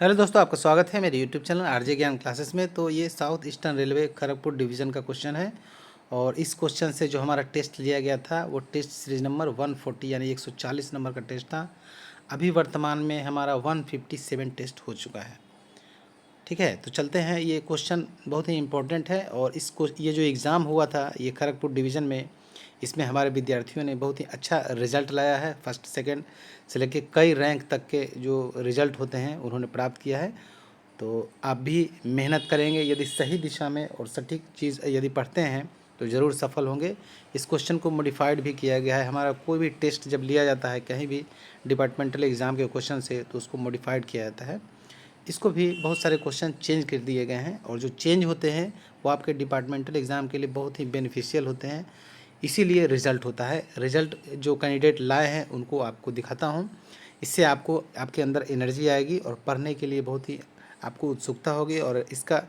Hello दोस्तों, आपका स्वागत है मेरे यूट्यूब चैनल आरजे ज्ञान क्लासेस में। तो ये south eastern railway Kharagpur division का क्वेश्चन है और इस क्वेश्चन से जो हमारा टेस्ट लिया गया था वो टेस्ट सीरीज नंबर 140 यानी 140 नंबर का टेस्ट था। अभी वर्तमान में हमारा 157 टेस्ट हो चुका है। ठीक है, तो चलते हैं। ये क्वेश्चन बहुत ही इम्पोर्टेंट है और ये जो एग्ज़ाम हुआ था ये खड़गपुर डिवीज़न में, इसमें हमारे विद्यार्थियों ने बहुत ही अच्छा रिज़ल्ट लाया है। फर्स्ट सेकंड से लेकर कई रैंक तक के जो रिज़ल्ट होते हैं उन्होंने प्राप्त किया है। तो आप भी मेहनत करेंगे, यदि सही दिशा में और सटीक चीज़ यदि पढ़ते हैं तो ज़रूर सफल होंगे। इस क्वेश्चन को मॉडिफाइड भी किया गया है। हमारा कोई भी टेस्ट जब लिया जाता है कहीं भी डिपार्टमेंटल एग्ज़ाम के क्वेश्चन से, तो उसको मॉडिफाइड किया जाता है। इसको भी बहुत सारे क्वेश्चन चेंज कर दिए गए हैं और जो चेंज होते हैं वो आपके डिपार्टमेंटल एग्ज़ाम के लिए बहुत ही बेनिफिशियल होते हैं। इसीलिए रिज़ल्ट होता है। रिज़ल्ट जो कैंडिडेट लाए हैं उनको आपको दिखाता हूँ। इससे आपको आपके अंदर एनर्जी आएगी और पढ़ने के लिए बहुत ही आपको उत्सुकता होगी और इसका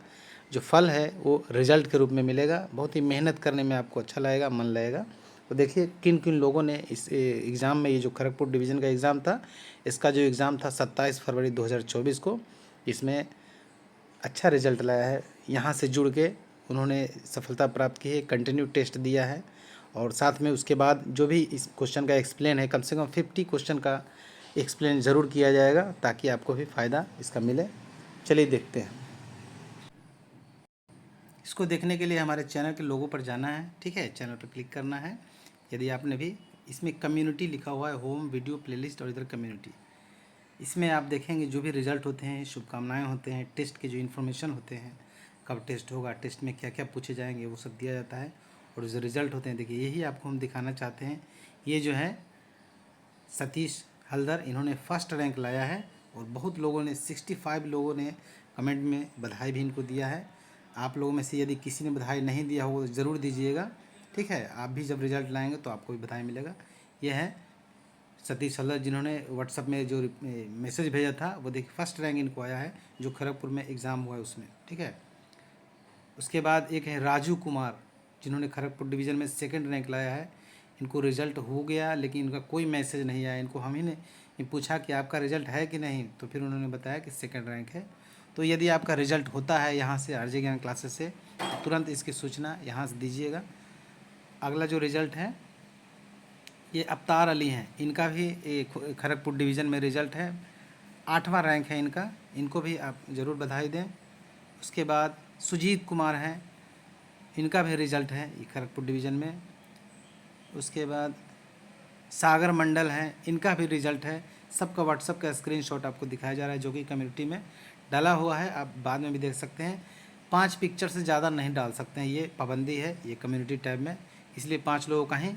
जो फल है वो रिज़ल्ट के रूप में मिलेगा। बहुत ही मेहनत करने में आपको अच्छा लगेगा, मन लगेगा। तो देखिए किन किन लोगों ने इस एग्ज़ाम में, ये जो खड़गपुर डिवीज़न का एग्ज़ाम था, इसका जो एग्ज़ाम था 27 फरवरी 2024 को, इसमें अच्छा रिज़ल्ट लाया है। यहाँ से जुड़ के उन्होंने सफलता प्राप्त की है, कंटिन्यू टेस्ट दिया है और साथ में उसके बाद जो भी इस क्वेश्चन का एक्सप्लेन है, कम से कम 50 क्वेश्चन का एक्सप्लेन ज़रूर किया जाएगा ताकि आपको भी फ़ायदा इसका मिले। चलिए देखते हैं। इसको देखने के लिए हमारे चैनल के लोगों पर जाना है। ठीक है, चैनल पर क्लिक करना है। यदि आपने भी, इसमें कम्युनिटी लिखा हुआ है, होम वीडियो प्लेलिस्ट और इधर कम्युनिटी, इसमें आप देखेंगे जो भी रिज़ल्ट होते हैं, शुभकामनाएं होते हैं, टेस्ट के जो इन्फॉर्मेशन होते हैं, कब टेस्ट होगा, टेस्ट में क्या क्या पूछे जाएंगे, वो सब दिया जाता है। और जो रिज़ल्ट होते हैं, देखिए यही आपको हम दिखाना चाहते हैं। ये जो है सतीश हल्दर, इन्होंने फर्स्ट रैंक लाया है और बहुत लोगों ने, 65 लोगों ने कमेंट में बधाई भी इनको दिया है। आप लोगों में से यदि किसी ने बधाई नहीं दिया हो तो ज़रूर दीजिएगा। ठीक है, आप भी जब रिज़ल्ट लाएंगे तो आपको भी बधाई मिलेगा। यह है सतीश हल्दर, जिन्होंने व्हाट्सअप में जो मैसेज भेजा था वो देखिए फर्स्ट रैंक इनको आया है जो खड़गपुर में एग्ज़ाम हुआ है उसमें। ठीक है, उसके बाद एक है राजू कुमार, जिन्होंने खड़गपुर डिवीज़न में सेकंड रैंक लाया है। इनको रिज़ल्ट हो गया लेकिन इनका कोई मैसेज नहीं आया। इनको हम ही ने पूछा कि आपका रिज़ल्ट है कि नहीं, तो फिर उन्होंने बताया कि सेकंड रैंक है। तो यदि आपका रिज़ल्ट होता है यहाँ से आरजे ज्ञान क्लासेस से, तो तुरंत इसकी सूचना यहाँ से दीजिएगा। अगला जो रिज़ल्ट है ये अवतार अली हैं, इनका भी खड़गपुर डिवीज़न में रिज़ल्ट है, 8वां रैंक है इनका। इनको भी आप ज़रूर बधाई दें। उसके बाद सुजीत कुमार हैं, इनका भी रिज़ल्ट है ये खड़गपुर डिवीज़न में। उसके बाद सागर मंडल हैं, इनका भी रिज़ल्ट है। सबका व्हाट्सअप का स्क्रीनशॉट आपको दिखाया जा रहा है जो कि कम्युनिटी में डाला हुआ है, आप बाद में भी देख सकते हैं। 5 पिक्चर से ज़्यादा नहीं डाल सकते हैं, ये पाबंदी है ये कम्युनिटी टैब में, इसलिए 5 लोगों का ही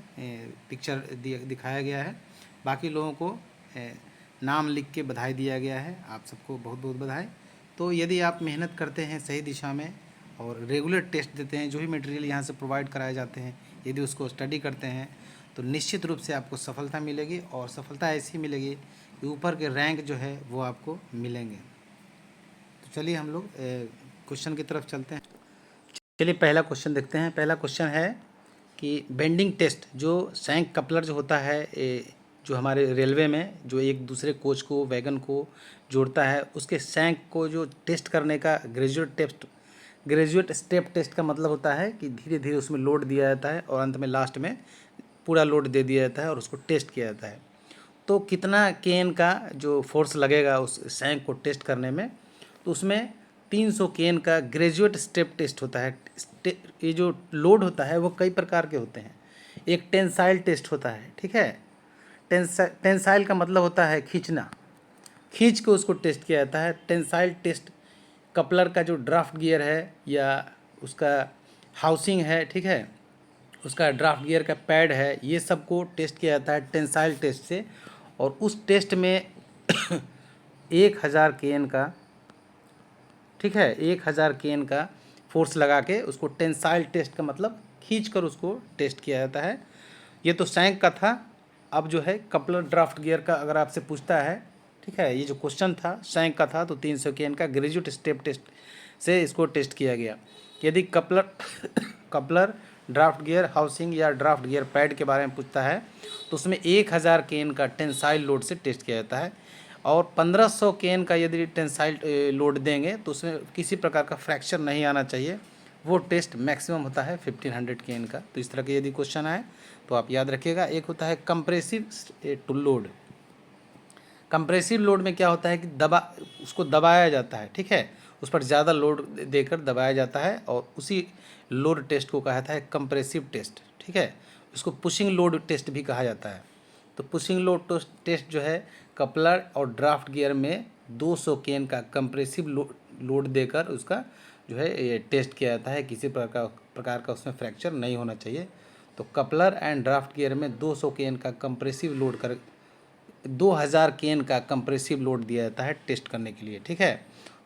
पिक्चर दिखाया गया है। बाकी लोगों को नाम लिख के बधाई दिया गया है। आप सबको बहुत बहुत बधाई। तो यदि आप मेहनत करते हैं सही दिशा में और रेगुलर टेस्ट देते हैं, जो भी मटेरियल यहाँ से प्रोवाइड कराए जाते हैं, यदि उसको स्टडी करते हैं तो निश्चित रूप से आपको सफलता मिलेगी और सफलता ऐसी मिलेगी कि ऊपर के रैंक जो है वो आपको मिलेंगे। तो चलिए हम लोग क्वेश्चन की तरफ चलते हैं। चलिए पहला क्वेश्चन देखते हैं। पहला क्वेश्चन है कि बेंडिंग टेस्ट, जो सैंक कपलर जो होता है, जो हमारे रेलवे में जो एक दूसरे कोच को, वैगन को जोड़ता है, उसके सैंक को जो टेस्ट करने का ग्रेजुएट स्टेप टेस्ट का मतलब होता है कि धीरे धीरे उसमें लोड दिया जाता है और अंत में लास्ट में पूरा लोड दे दिया जाता है और उसको टेस्ट किया जाता है। तो कितना केन का जो फोर्स लगेगा उस सैंक को टेस्ट करने में, तो उसमें 300 केन का ग्रेजुएट स्टेप टेस्ट होता है। ये जो लोड होता है वो कई प्रकार के होते हैं। एक टेंसाइल टेस्ट होता है। ठीक है, टेंसाइल का मतलब होता है खींचना, खींच के उसको टेस्ट किया जाता है। टेंसाइल टेस्ट कपलर का जो ड्राफ्ट गियर है या उसका हाउसिंग है, ठीक है, उसका ड्राफ्ट गियर का पैड है, ये सब को टेस्ट किया जाता है टेंसाइल टेस्ट से। और उस टेस्ट में 1000 केन का, ठीक है, 1000 केन का फोर्स लगा के उसको टेंसाइल टेस्ट का मतलब खींच कर उसको टेस्ट किया जाता है। ये तो सैंक का था। अब जो है कपलर ड्राफ्ट गियर का अगर आपसे पूछता है, ठीक है, ये जो क्वेश्चन था सैंक का था, तो 300 केन का ग्रेजुएट स्टेप टेस्ट से इसको टेस्ट किया गया। यदि कपलर ड्राफ्ट गियर हाउसिंग या ड्राफ्ट गियर पैड के बारे में पूछता है तो उसमें 1000 केन का टेंसाइल लोड से टेस्ट किया जाता है। और 1500 केन का यदि टेंसाइल लोड देंगे तो उसमें किसी प्रकार का फ्रैक्चर नहीं आना चाहिए। वो टेस्ट मैक्सिमम होता है 1500 केन का। तो इस तरह के यदि क्वेश्चन आए तो आप याद रखिएगा। एक होता है compressive to load. Compressive load में क्या होता है कि उसको दबाया जाता है, ठीक है, उस पर ज़्यादा लोड देकर दबाया जाता है और उसी लोड टेस्ट को कहा जाता है कंप्रेसिव टेस्ट, ठीक है। उसको पुशिंग लोड टेस्ट भी कहा जाता है। तो पुशिंग लोड टेस्ट जो है कपलर और ड्राफ्ट गियर में 200 केन का कंप्रेसिव लोड देकर उसका जो है ये टेस्ट किया जाता है। किसी प्रकार का उसमें फ्रैक्चर नहीं होना चाहिए। तो कपलर एंड ड्राफ्ट गियर में 200 केन का कंप्रेसिव लोड कर 2000 केन का कंप्रेसिव लोड दिया जाता है टेस्ट करने के लिए, ठीक है।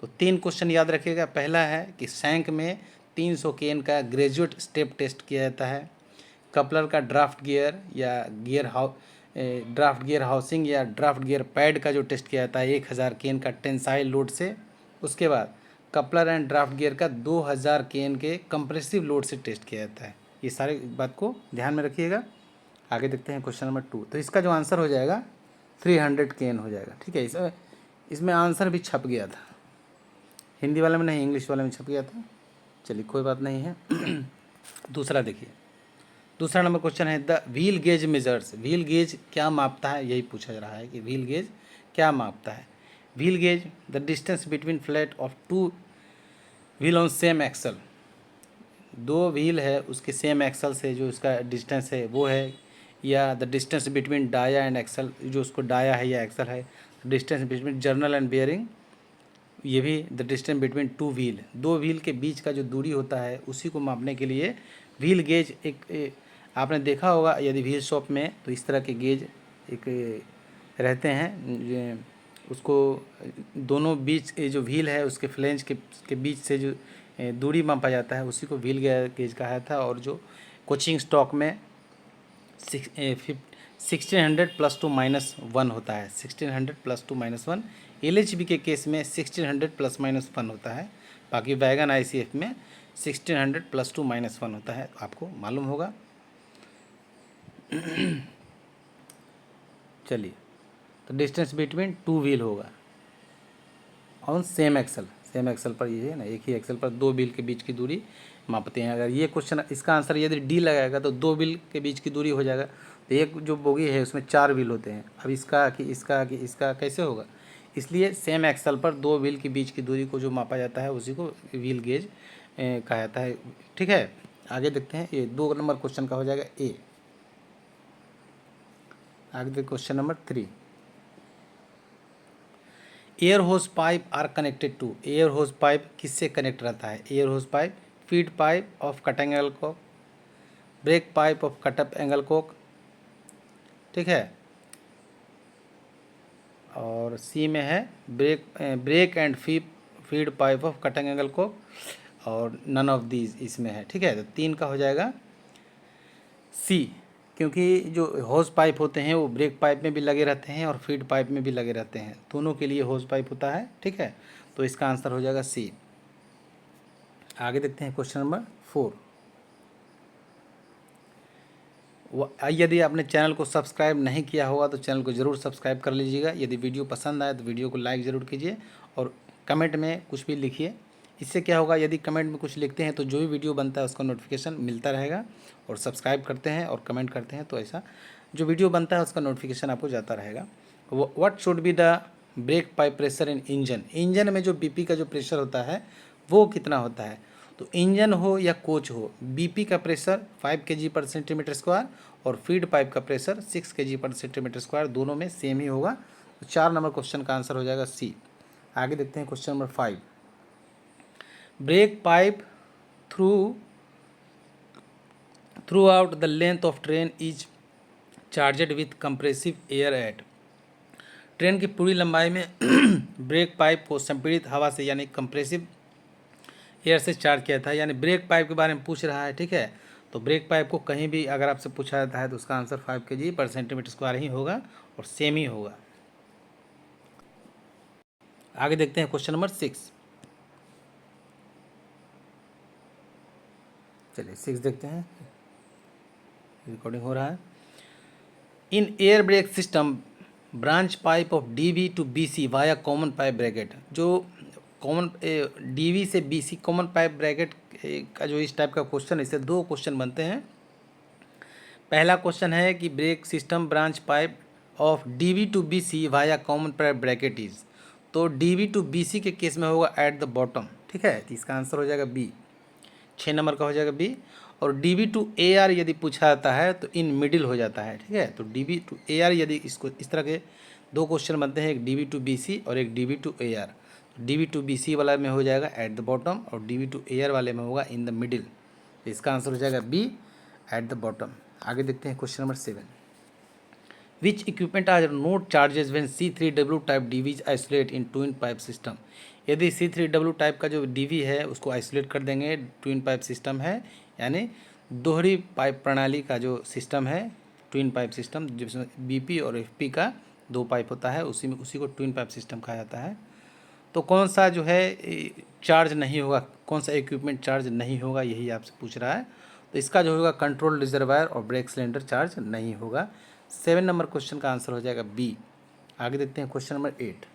तो 3 क्वेश्चन याद रखिएगा। पहला है कि सैंक में 300 केन का ग्रेजुएट स्टेप टेस्ट किया जाता है। कपलर का ड्राफ्ट गियर या ड्राफ्ट गियर हाउसिंग या ड्राफ्ट गियर पैड का जो टेस्ट किया जाता है 1000 केन का टेंसाइल लोड से। उसके बाद कपलर एंड ड्राफ्ट गियर का 2000 केन के कंप्रेसिव लोड से टेस्ट किया जाता है। ये सारे बात को ध्यान में रखिएगा। आगे देखते हैं क्वेश्चन नंबर 2। तो इसका जो आंसर हो जाएगा 300 केन हो जाएगा, ठीक है। इसमें आंसर भी छप गया था, हिंदी वाले में नहीं, इंग्लिश वाले में छप गया था। चलिए कोई बात नहीं है। दूसरा देखिए, दूसरा नंबर क्वेश्चन है the wheel gauge measures. Wheel gauge क्या मापता है, यही पूछा जा रहा है कि व्हील गेज क्या मापता है। Wheel gauge the distance between flat of 2 wheel on same axle. 2 wheel है उसके सेम एक्सल से जो इसका डिस्टेंस है वो है, या the distance between dia and axle, जो उसको डाया है या एक्सल है। Distance between journal and bearing, ये भी the distance between 2 wheel, 2 wheel के बीच का जो दूरी होता है उसी को मापने के लिए व्हील गेज आपने देखा होगा यदि व्हील शॉप में, तो इस तरह के गेज एक रहते हैं। उसको दोनों बीच जो व्हील है उसके फ्लेंज के बीच से जो दूरी मापा जाता है उसी को व्हील गेज कहा था। और जो कोचिंग स्टॉक में 1600 +2 - 1 होता है। 1600 +2 - 1 LHB के केस में 1600 ± 1 होता है। बाकी वैगन ICF में 1600 +2 - 1 होता है, आपको मालूम होगा। चलिए, तो डिस्टेंस बिटवीन 2 व्हील होगा on same axle. Same axle पर ये है ना, एक ही एक्सल पर 2 व्हील के बीच की दूरी मापते हैं। अगर ये क्वेश्चन इसका आंसर यदि डी लगाएगा तो 2 व्हील के बीच की दूरी हो जाएगा। तो एक जो बोगी है उसमें 4 व्हील होते हैं। अब इसका कैसे होगा, इसलिए सेम एक्सल पर 2 व्हील के बीच की दूरी को जो मापा जाता है उसी को व्हील गेज कहा जाता है, ठीक है। आगे देखते हैं, ये 2 नंबर क्वेश्चन का हो जाएगा ए। आगे देखते question number 3। Air hose pipe are connected to. Air hose pipe किससे कनेक्ट रहता है। Air hose pipe feed pipe of cutting angle cock, brake pipe of cut up angle cock, ठीक है। और सी में है brake and feed pipe of cutting angle cock, और none of these इसमें है, ठीक है। तो 3 का हो जाएगा सी, क्योंकि जो होज पाइप होते हैं वो ब्रेक पाइप में भी लगे रहते हैं और फीड पाइप में भी लगे रहते हैं, दोनों के लिए होज पाइप होता है, ठीक है। तो इसका आंसर हो जाएगा सी। आगे देखते हैं क्वेश्चन नंबर 4। यदि आपने चैनल को सब्सक्राइब नहीं किया होगा तो चैनल को ज़रूर सब्सक्राइब कर लीजिएगा। यदि वीडियो पसंद आए तो वीडियो को लाइक ज़रूर कीजिए और कमेंट में कुछ भी लिखिए। इससे क्या होगा, यदि कमेंट में कुछ लिखते हैं तो जो भी वीडियो बनता है उसका नोटिफिकेशन मिलता रहेगा। और सब्सक्राइब करते हैं और कमेंट करते हैं तो ऐसा जो वीडियो बनता है उसका नोटिफिकेशन आपको जाता रहेगा। What should be the break pipe pressure in engine. Engine में जो BP का जो प्रेशर होता है वो कितना होता है। तो इंजन हो या कोच हो, BP का प्रेशर 5 kg/cm² और फीड पाइप का प्रेशर 6 kg/cm², दोनों में सेम ही होगा। तो 4 नंबर क्वेश्चन का आंसर हो जाएगा सी। आगे देखते हैं question number 5। Break pipe through out the length of train is charged with compressive air at. Train की पूरी लंबाई में ब्रेक पाइप को संपीड़ित हवा से यानी कंप्रेसिव एयर से चार्ज किया था। यानी ब्रेक पाइप के बारे में पूछ रहा है, ठीक है। तो ब्रेक पाइप को कहीं भी अगर आपसे पूछा जाता है तो उसका आंसर 5 kg/cm² ही होगा और सेम ही होगा। आगे देखते हैं क्वेश्चन नंबर 6। चलिए 6 देखते हैं, रिकॉर्डिंग हो रहा है। In air brake system branch pipe of DV to BC via common pipe bracket. जो कॉमन डीवी से बीसी कॉमन पाइप ब्रैकेट का जो इस टाइप का क्वेश्चन है, इससे दो क्वेश्चन बनते हैं। पहला क्वेश्चन है कि brake system branch pipe of DV to BC via common pipe bracket is. तो डीवी टू बीसी के केस में होगा एट द बॉटम, ठीक है, तो इसका आंसर हो जाएगा बी, 6 नंबर का हो जाएगा बी। और डीवी टू ए आर यदि पूछा जाता है तो इन मिडिल हो जाता है, ठीक है। तो डीवी टू ए आर यदि इसको इस तरह के दो क्वेश्चन बनते हैं, एक डीवी टू बी सी और एक DV to A R. DV to B C वाला में हो जाएगा एट द बॉटम और डीवी टू ए आर वाले में होगा इन द मिडिल। तो इसका आंसर हो जाएगा बी, एट द बॉटम। आगे देखते हैं question number 7। Which equipment are not charges when C3W type DVs isolate in twin pipe system. यदि C3W टाइप का जो डीवी है उसको आइसोलेट कर देंगे, ट्विन पाइप सिस्टम है, यानी दोहरी पाइप प्रणाली का जो सिस्टम है, ट्विन पाइप सिस्टम जिसमें बीपी और एफपी का दो पाइप होता है, उसी को ट्विन पाइप सिस्टम कहा जाता है। तो कौन सा जो है चार्ज नहीं होगा, कौन सा इक्विपमेंट चार्ज नहीं होगा, यही आपसे पूछ रहा है। तो इसका जो होगा कंट्रोल रिजर्वायर और ब्रेक सिलेंडर चार्ज नहीं होगा। 7 नंबर क्वेश्चन का आंसर हो जाएगा बी। आगे देखते हैं question number 8।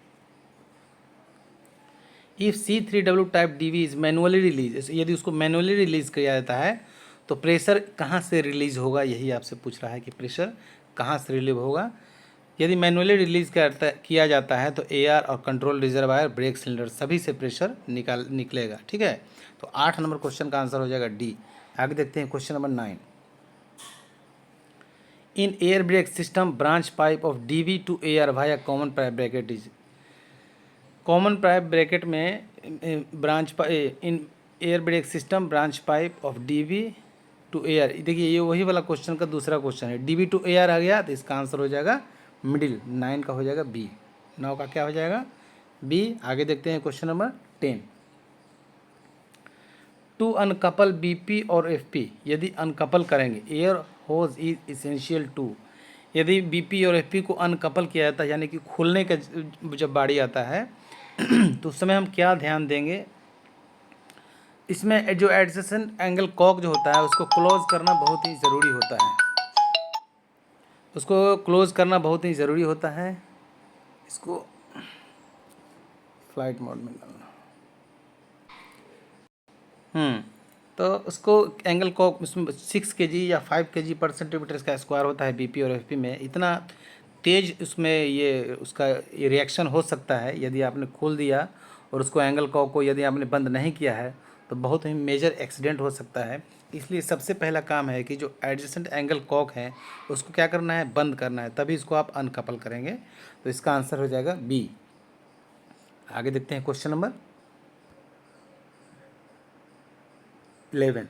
If C3W type DV is manually release, यदि उसको मैनुअली रिलीज किया जाता है तो प्रेशर कहाँ से रिलीज होगा, यही आपसे पूछ रहा है कि प्रेशर कहाँ से रिलीव होगा। यदि मैनुअली रिलीज किया जाता है तो एआर और कंट्रोल रिजर्वायर ब्रेक सिलेंडर सभी से प्रेशर निकलेगा, ठीक है। तो 8 नंबर क्वेश्चन का आंसर हो जाएगा डी। आगे देखते हैं question number 9। In air brake system branch pipe of DV to air via common pipe bracket is. Common pipe bracket में in air brake system branch pipe of DV to air, देखिए ये वही वाला question का दूसरा question है। DV to air आ गया तो इसका आंसर हो जाएगा मिडिल, 9 का हो जाएगा बी, 9 का क्या हो जाएगा बी। आगे देखते हैं question number 10। To uncouple BP और एफपी, यदि अनकपल करेंगे, air hose is essential to. यदि बीपी और एफपी को अनकपल किया जाता है, यानी कि खोलने का जब बारी आता है तो उस समय हम क्या ध्यान देंगे, इसमें जो एडजेसेंट एंगल कॉक जो होता है उसको क्लोज करना बहुत ही ज़रूरी होता है, उसको क्लोज करना बहुत ही ज़रूरी होता है। इसको फ्लाइट मोड में डालना, तो उसको एंगल कॉक उसमें 6 kg या 5 kg पर सेंटीमीटर का स्क्वायर होता है बीपी और एफपी में। इतना तेज़ उसमें ये उसका ये रिएक्शन हो सकता है, यदि आपने खोल दिया और उसको एंगल कॉक को यदि आपने बंद नहीं किया है तो बहुत ही मेजर एक्सीडेंट हो सकता है। इसलिए सबसे पहला काम है कि जो एडजेसेंट एंगल कॉक है उसको क्या करना है, बंद करना है, तभी इसको आप अनकपल करेंगे। तो इसका आंसर हो जाएगा बी। आगे देखते हैं क्वेश्चन नंबर 11।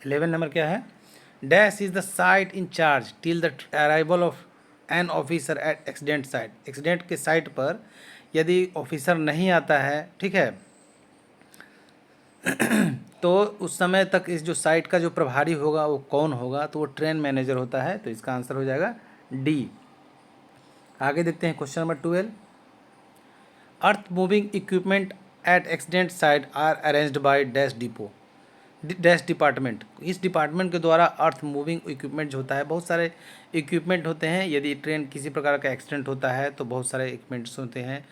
11 नंबर क्या है, dash is the site in charge till the arrival of an officer eight accident site. Accident के साइट पर यदि ऑफिसर नहीं आता है, ठीक है, तो उस समय तक इस जो साइट का जो प्रभारी होगा वो कौन होगा, तो वो ट्रेन मैनेजर होता है। तो इसका आंसर हो जाएगा डी। आगे देखते हैं question number 12। Earth moving equipment at accident site are arranged by dash depot, dash department. इस डिपार्टमेंट के द्वारा अर्थ मूविंग इक्विपमेंट जो होता है, बहुत सारे इक्विपमेंट होते हैं। यदि ट्रेन किसी प्रकार का एक्सीडेंट होता है तो बहुत सारे इक्विपमेंट्स होते हैं,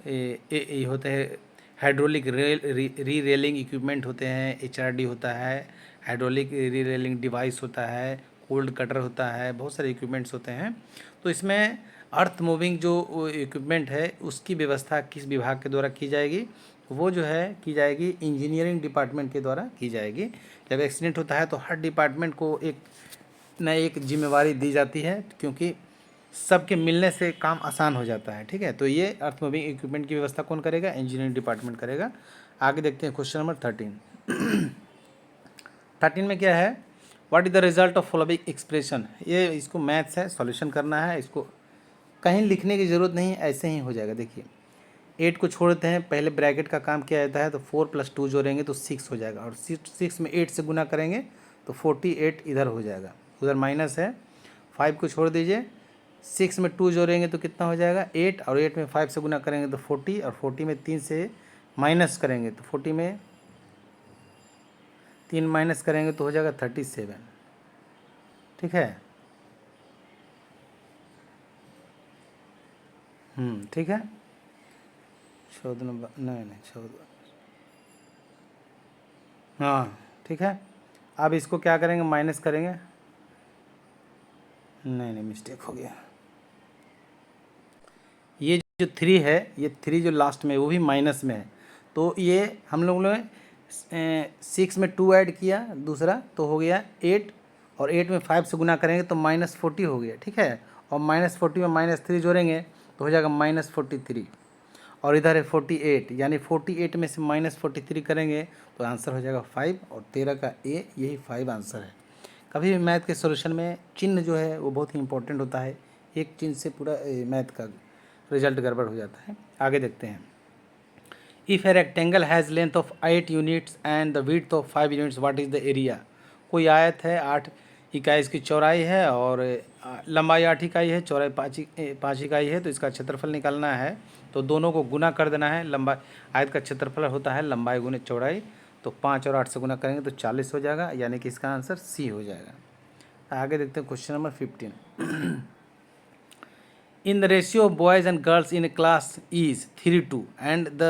ये होते हैं हाइड्रोलिक री रेलिंग इक्विपमेंट होते हैं, एचआरडी होता है, हाइड्रोलिक री रेलिंग डिवाइस होता है, कोल्ड कटर होता है, बहुत सारे इक्विपमेंट्स होते हैं। तो इसमें अर्थ मूविंग जो इक्विपमेंट है उसकी व्यवस्था किस विभाग के द्वारा की जाएगी, वो जो है की जाएगी इंजीनियरिंग डिपार्टमेंट के द्वारा की जाएगी। जब एक्सीडेंट होता है तो हर डिपार्टमेंट को एक न एक जिम्मेवारी दी जाती है, क्योंकि सबके मिलने से काम आसान हो जाता है, ठीक है। तो ये अर्थ मूविंग इक्विपमेंट की व्यवस्था कौन करेगा, इंजीनियरिंग डिपार्टमेंट करेगा। आगे देखते हैं क्वेश्चन नंबर 13। 13 में क्या है, what is the result of following expression. ये इसको मैथ्स है, सॉल्यूशन करना है, इसको कहीं लिखने की ज़रूरत नहीं, ऐसे ही हो जाएगा। देखिए 8 को छोड़ते हैं, पहले ब्रैकेट का काम किया जाता है, तो 4 + 2 जोड़ेंगे तो 6 हो जाएगा, और 6 में 8 से गुना करेंगे तो 48 इधर हो जाएगा, उधर माइनस है। 5 को छोड़ दीजिए, 6 में 2 जोड़ेंगे तो कितना हो जाएगा 8, और 8 में 5 से गुना करेंगे तो 40, और 40 में 3 से माइनस करेंगे तो 40 में 3 माइनस करेंगे तो हो जाएगा 37, ठीक है। ठीक है, 14 नंबर, नहीं 14, हाँ ठीक है। अब इसको क्या करेंगे, माइनस करेंगे, नहीं मिस्टेक हो गया। ये जो 3 है, ये 3 जो लास्ट में वो भी माइनस में है, तो ये हम लोगों ने 6 में 2 ऐड किया दूसरा, तो हो गया 8, और 8 में 5 से गुना करेंगे तो -40 हो गया, ठीक है। और -40 में -3 जोड़ेंगे तो हो जाएगा -43, और इधर है 48, यानी 48 में से -43 करेंगे तो आंसर हो जाएगा 5, और 13 का ए, यही 5 आंसर है। कभी भी मैथ के सॉल्यूशन में चिन्ह जो है वो बहुत ही इंपॉर्टेंट होता है, एक चिन्ह से पूरा मैथ का रिजल्ट गड़बड़ हो जाता है। आगे देखते हैं। If a rectangle has length of 8 units and the width of 5 units, what is the area. कोई आयत है, 8 इकाई इसकी चौड़ाई है और लंबाई 8 इकाई है, चौड़ाई 5 इकाई है, तो इसका क्षेत्रफल निकालना है। तो दोनों को गुना कर देना है, लंबाई आयत का क्षेत्रफल होता है लंबाई गुने चौड़ाई, तो 5 और 8 से गुना करेंगे तो 40 हो जाएगा, यानी कि इसका आंसर सी हो जाएगा। आगे देखते हैं question number 15। In the ratio of boys and girls in a class is 3:2 and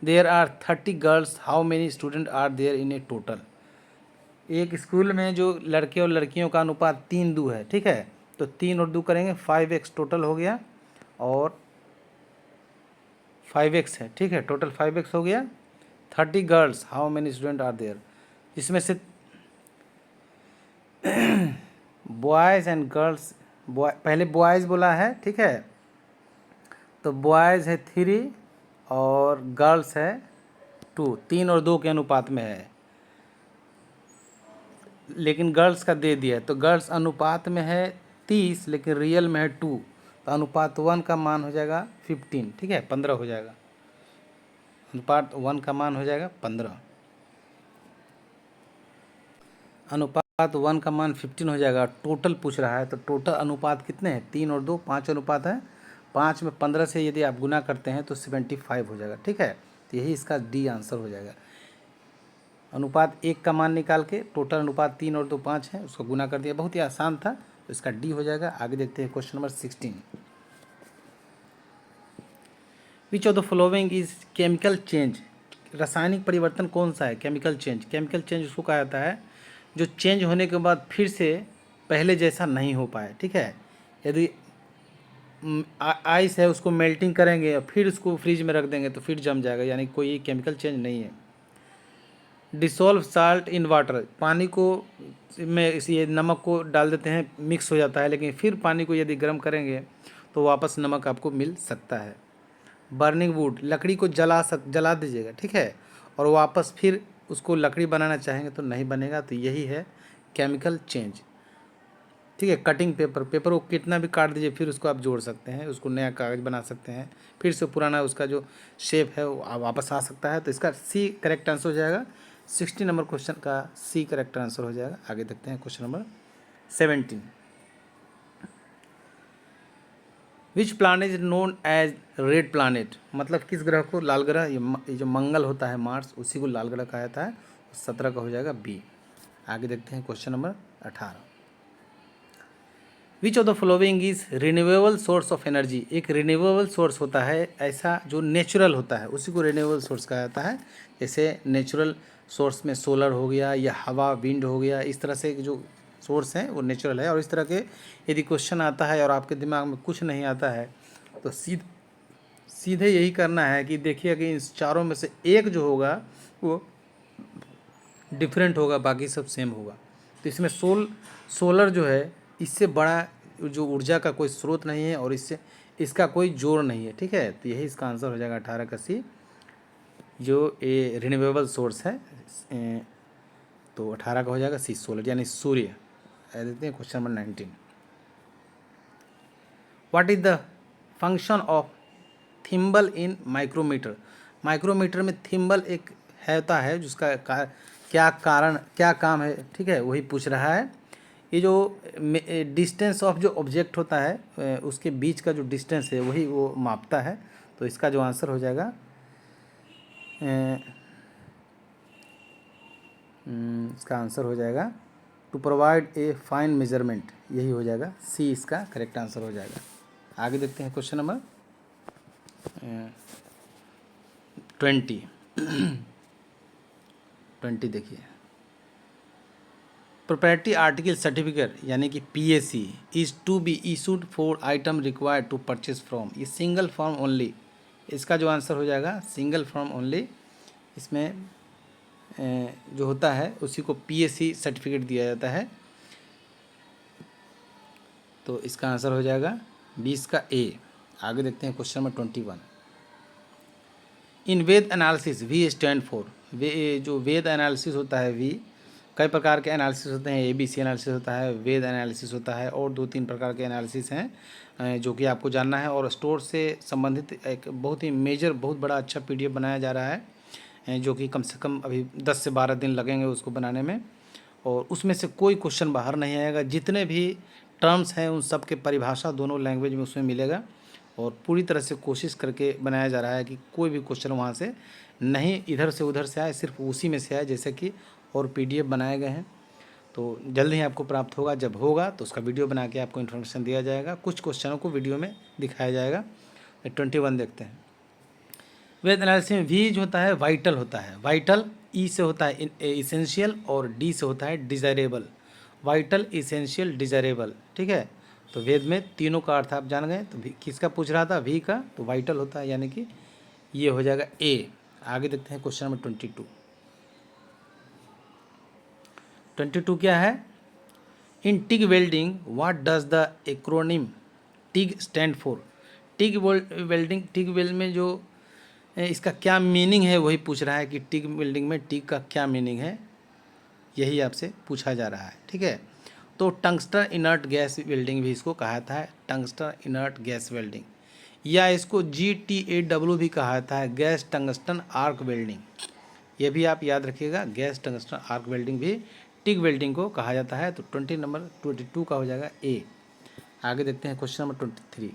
there are 30 girls, how many students are there in a total। एक स्कूल में जो लड़के और लड़कियों का अनुपात 3:2 है, ठीक है, तो 3 और 2 करेंगे 5x टोटल हो गया, और 5x है, ठीक है, टोटल 5x हो गया। 30 girls, how many student are there, इसमें से बॉयज़ एंड गर्ल्स, पहले बॉयज़ बोला है, ठीक है, तो बॉयज़ है 3 और गर्ल्स है 2, 3 और 2 के अनुपात में है, लेकिन गर्ल्स का दे दिया है, तो गर्ल्स अनुपात में है 30 लेकिन रियल में है 2, तो अनुपात 1 का मान हो जाएगा 15, ठीक है, 15 हो जाएगा, अनुपात 1 का मान हो जाएगा 15, अनुपात 1 का मान 15 हो जाएगा। टोटल पूछ रहा है, तो टोटल अनुपात कितने हैं, 3 और 2 5 अनुपात है, 5 में 15 से यदि आप गुना करते हैं तो 75 हो जाएगा, ठीक है, तो यही इसका डी आंसर हो जाएगा। अनुपात 1 का मान निकाल के टोटल अनुपात 3 और 2 5 है, उसको गुना कर दिया, बहुत ही आसान था, तो इसका डी हो जाएगा। आगे देखते हैं question number 16। Which of the following is chemical change, रासायनिक परिवर्तन कौन सा है, केमिकल चेंज। केमिकल चेंज उसको कहा जाता है जो चेंज होने के बाद फिर से पहले जैसा नहीं हो पाए, ठीक है। यदि आइस है, उसको मेल्टिंग करेंगे और फिर उसको फ्रिज में रख देंगे तो फिर जम जाएगा, यानी कोई केमिकल चेंज नहीं है। डिसॉल्व साल्ट इन वाटर, पानी को में ये नमक को डाल देते हैं, मिक्स हो जाता है, लेकिन फिर पानी को यदि गर्म करेंगे तो वापस नमक आपको मिल सकता है। बर्निंग वुड, लकड़ी को जला दीजिएगा, ठीक है, और वापस फिर उसको लकड़ी बनाना चाहेंगे तो नहीं बनेगा, तो यही है केमिकल चेंज, ठीक है। कटिंग पेपर, पेपर को कितना भी काट दीजिए फिर उसको आप जोड़ सकते हैं, उसको नया कागज़ बना सकते हैं, फिर से पुराना उसका जो शेप है वो वापस आ सकता है, तो इसका सी करेक्ट आंसर हो जाएगा। 60 नंबर क्वेश्चन का सी करेक्ट आंसर हो जाएगा। आगे देखते हैं question number 17। Which planet is known as red planet, मतलब किस ग्रह को लाल ग्रह, ये जो मंगल होता है मार्स, उसी को लाल ग्रह कहा जाता है। 17 का हो जाएगा बी। आगे देखते हैं question number 18। Which of the following is renewable source of energy, एक रिन्यूएबल सोर्स होता है ऐसा जो नेचुरल होता है, उसी को रिन्यूएबल सोर्स कहा जाता है। जैसे नेचुरल सोर्स में सोलर हो गया या हवा, विंड हो गया, इस तरह से जो सोर्स हैं वो नेचुरल है। और इस तरह के यदि क्वेश्चन आता है और आपके दिमाग में कुछ नहीं आता है तो सीधे यही करना है कि देखिए कि इन चारों में से एक जो होगा वो डिफरेंट होगा, बाकी सब सेम होगा। तो इसमें सोलर जो है इससे बड़ा जो ऊर्जा का कोई स्रोत नहीं है और इससे इसका कोई जोड़ नहीं है, ठीक है, तो यही इसका आंसर हो जाएगा 18 का सी, जो ये रिन्यूएबल सोर्स है। तो 18 का हो जाएगा सी, सोलर यानी सूर्य। देखते हैं question number 19। What is the function of thimble in micrometer, micrometer में थिम्बल एक होता है जिसका क्या काम है, ठीक है, वही पूछ रहा है। ये जो डिस्टेंस ऑफ जो ऑब्जेक्ट होता है उसके बीच का जो डिस्टेंस है वही वो मापता है, तो इसका जो आंसर हो जाएगा इसका आंसर हो जाएगा to provide a fine measurement, यही हो जाएगा सी, इसका करेक्ट आंसर हो जाएगा। आगे देखते हैं क्वेश्चन नंबर 20 20 देखिए, प्रोपर्टी आर्टिकल सर्टिफिकेट यानी कि PAC is to be issued for item required to purchase from, ये सिंगल फॉर्म ओनली, इसका जो आंसर हो जाएगा सिंगल फॉर्म ओनली। इसमें जो होता है उसी को PAC सर्टिफिकेट दिया जाता है। तो इसका आंसर हो जाएगा 20 का A। आगे देखते हैं question number 21। In VED analysis V stand for, वे जो वेद एनालिसिस होता है V, कई प्रकार के एनालिसिस होते हैं, ABC एनालिसिस होता है, वेद एनालिसिस होता है, और 2-3 प्रकार के एनालिसिस हैं जो कि आपको जानना है। और स्टोर से संबंधित एक बहुत ही मेजर, बहुत बड़ा अच्छा PDF बनाया जा रहा है जो कि कम से कम अभी 10 से 12 दिन लगेंगे उसको बनाने में, और उसमें से कोई क्वेश्चन बाहर नहीं आएगा। जितने भी टर्म्स हैं उन सब के परिभाषा दोनों लैंग्वेज में उसमें मिलेगा, और पूरी तरह से कोशिश करके बनाया जा रहा है कि कोई भी क्वेश्चन वहाँ से नहीं इधर से उधर से आए, सिर्फ उसी में से आए, जैसे कि और PDF बनाए गए हैं। तो जल्द ही आपको प्राप्त होगा, जब होगा तो उसका वीडियो बना के आपको इन्फॉर्मेशन दिया जाएगा, कुछ क्वेश्चनों को वीडियो में दिखाया जाएगा। 21 देखते हैं। वेद एनालिसिस में V जो होता है वाइटल होता है, वाइटल E से होता है इसेंशियल, और D से होता है डिज़ायरेबल। वाइटल, इसेंशियल, डिज़ायरेबल, ठीक है। तो वेद में तीनों का अर्थ आप जान गए। तो किसका पूछ रहा था, V का, तो वाइटल होता है, यानी कि ये हो जाएगा A। आगे देखते हैं क्वेश्चन नंबर 22। 22 क्या है, in TIG welding what does the acronym TIG stand for. TIG welding, TIG weld में जो इसका क्या मीनिंग है वही पूछ रहा है कि टिग वेल्डिंग में टिग का क्या मीनिंग है, यही आपसे पूछा जा रहा है, ठीक है। तो टंगस्टन इनर्ट गैस वेल्डिंग भी इसको कहा जाता है, टंगस्टन इनर्ट गैस वेल्डिंग, या इसको GTAW भी कहा जाता है, गैस टंगस्टन आर्क वेल्डिंग। ये भी आप याद रखिएगा, गैस टंगस्टन आर्क वेल्डिंग भी टिग वेल्डिंग को कहा जाता है। तो 22 का हो जाएगा A। आगे देखते हैं question number 23।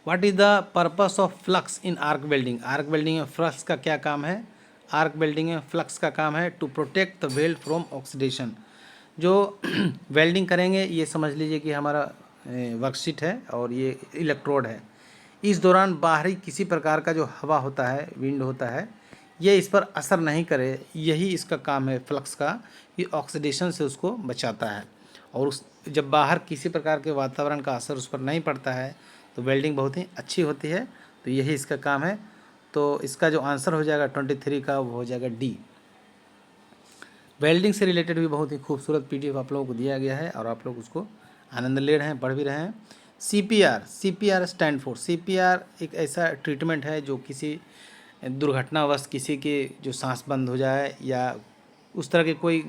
What is the purpose of flux in arc welding. Arc welding में फ्लक्स का क्या काम है, आर्क वेल्डिंग में फ्लक्स का काम है to protect the weld from oxidation. जो वेल्डिंग करेंगे, ये समझ लीजिए कि हमारा वर्कशीट है और ये इलेक्ट्रोड है। इस दौरान बाहरी किसी प्रकार का जो हवा होता है, विंड होता है, ये इस पर असर नहीं करे, यही इसका काम है फ्लक्स का, कि ऑक्सीडेशन से उसको बचाता है। और उस जब बाहर किसी प्रकार के वातावरण का असर उस पर नहीं पड़ता है तो वेल्डिंग बहुत ही अच्छी होती है। तो यही इसका काम है। तो इसका जो आंसर हो जाएगा 23 का, वो हो जाएगा D। वेल्डिंग से रिलेटेड भी बहुत ही खूबसूरत PDF आप लोगों को दिया गया है, और आप लोग उसको आनंद ले रहे हैं, पढ़ भी रहे हैं। CPR स्टैंड फॉर, CPR एक ऐसा ट्रीटमेंट है जो किसी दुर्घटनावश किसी के जो सांस बंद हो जाए या उस तरह की कोई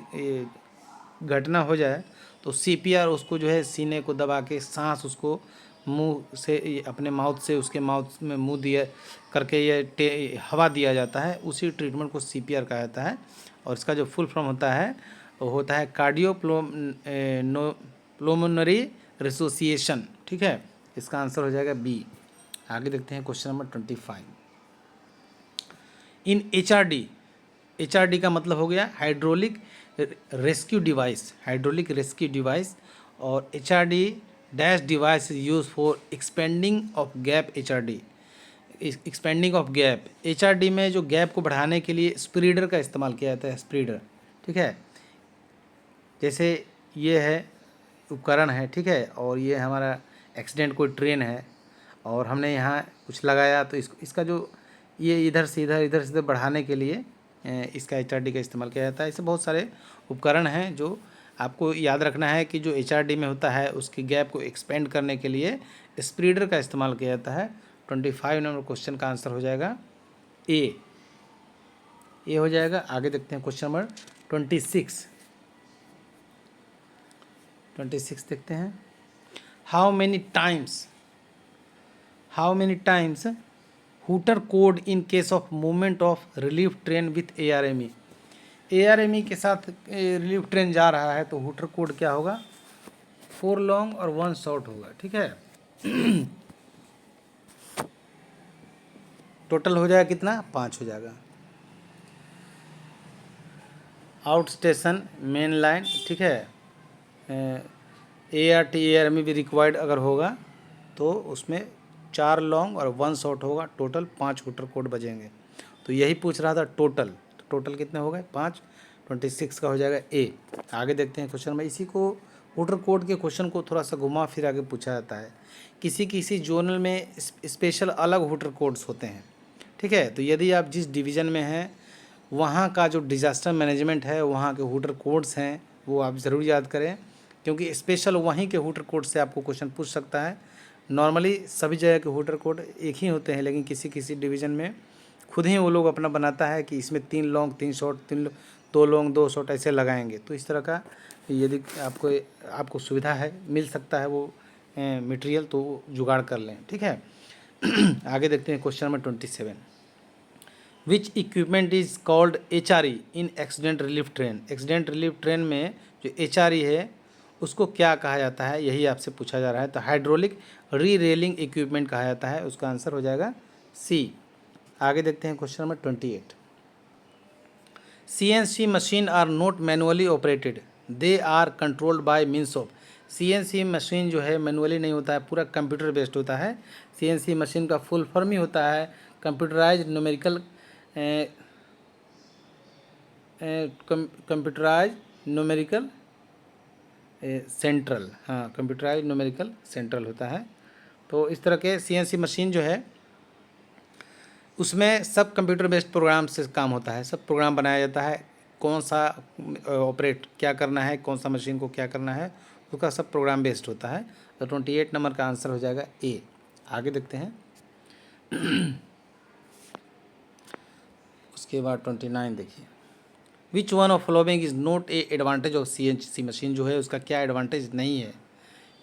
घटना हो जाए, तो CPR उसको जो है सीने को दबा के सांस उसको मुंह से, अपने माउथ से उसके माउथ में मुंह दिया करके ये हवा दिया जाता है, उसी ट्रीटमेंट को CPR कहा जाता है। और इसका जो फुल फॉर्म होता है वो होता है कार्डियोप्लोमोनरी रिसोसिएशन, ठीक है। इसका आंसर हो जाएगा B। आगे देखते हैं क्वेश्चन नंबर 25। इन HRD का मतलब हो गया hydraulic rescue device, hydraulic rescue device, और HRD dash device is use for expanding of gap. Expanding of gap, HRD में जो गैप को बढ़ाने के लिए स्प्रीडर का इस्तेमाल किया जाता है, स्प्रीडर, ठीक है। जैसे ये है उपकरण है, ठीक है, और ये हमारा एक्सीडेंट कोई ट्रेन है और हमने यहाँ कुछ लगाया, तो इसका जो ये इधर से इधर बढ़ाने के लिए इसका HRD का इस्तेमाल किया जाता है। ऐसे बहुत सारे उपकरण हैं जो आपको याद रखना है कि जो HRD में होता है उसकी गैप को एक्सपेंड करने के लिए स्प्रीडर का इस्तेमाल किया जाता है। 25 नंबर क्वेश्चन का आंसर हो जाएगा A हो जाएगा। आगे देखते हैं क्वेश्चन नंबर 26 देखते हैं। How many times hooter code in case of movement of relief train with ARME के साथ रिलीफ ट्रेन जा रहा है तो हूटर कोड क्या होगा, 4 लॉन्ग और 1 शॉर्ट होगा, ठीक है। टोटल हो जाएगा कितना, 5 हो जाएगा। आउट स्टेशन, मेन लाइन, ठीक है। ART ARME भी रिक्वायर्ड अगर होगा तो उसमें 4 लॉन्ग और 1 शॉर्ट होगा, टोटल 5 हुटर कोड बजेंगे। तो यही पूछ रहा था टोटल, तो टोटल कितने हो गए 5, 26 का हो जाएगा ए। आगे देखते हैं क्वेश्चन में। इसी को हुटर कोड के क्वेश्चन को थोड़ा सा घुमा फिर आगे पूछा जाता है। किसी किसी जोनल में स्पेशल अलग हुटर कोड्स होते हैं, ठीक है। तो यदि आप जिस डिवीज़न में हैं वहाँ का जो डिज़ास्टर मैनेजमेंट है, वहाँ के हुटर कोड्स हैं, वो आप ज़रूर याद करें, क्योंकि स्पेशल वहीं के हुटर कोड से आपको क्वेश्चन पूछ सकता है। नॉर्मली सभी जगह के हुटर कोड एक ही होते हैं, लेकिन किसी किसी डिवीज़न में खुद ही वो लोग अपना बनाता है कि इसमें 3 लॉन्ग 3 शॉर्ट, 2 लॉन्ग 2 शॉर्ट ऐसे लगाएंगे। तो इस तरह का यदि आपको सुविधा है, मिल सकता है वो मटेरियल, तो वो जुगाड़ कर लें, ठीक है। आगे देखते हैं question number 27। Which equipment is called HRE in accident relief train. Accident relief train में जो HRE है उसको क्या कहा जाता है, यही आपसे पूछा जा रहा है। तो हाइड्रोलिक री रेलिंग इक्विपमेंट कहा जाता है, उसका आंसर हो जाएगा सी। आगे देखते हैं question number 28। CNC machine are not manually operated, they are controlled by means of. CNC machine जो है मैनुअली नहीं होता है, पूरा कंप्यूटर बेस्ड होता है। CNC मशीन का फुल फॉर्म ही होता है computerise numerical computerise numerical central, हाँ कंप्यूटराइज न्यूमेरिकल सेंट्रल होता है। तो इस तरह के CNC मशीन जो है उसमें सब कंप्यूटर बेस्ड प्रोग्राम से काम होता है, सब प्रोग्राम बनाया जाता है, कौन सा ऑपरेट क्या करना है, कौन सा मशीन को क्या करना है, उसका सब प्रोग्राम बेस्ड होता है। तो 28 नंबर का आंसर हो जाएगा ए। आगे देखते हैं उसके बाद 29 देखिए। Which one of following is not a advantage of CNC machine, जो है उसका क्या एडवांटेज नहीं है,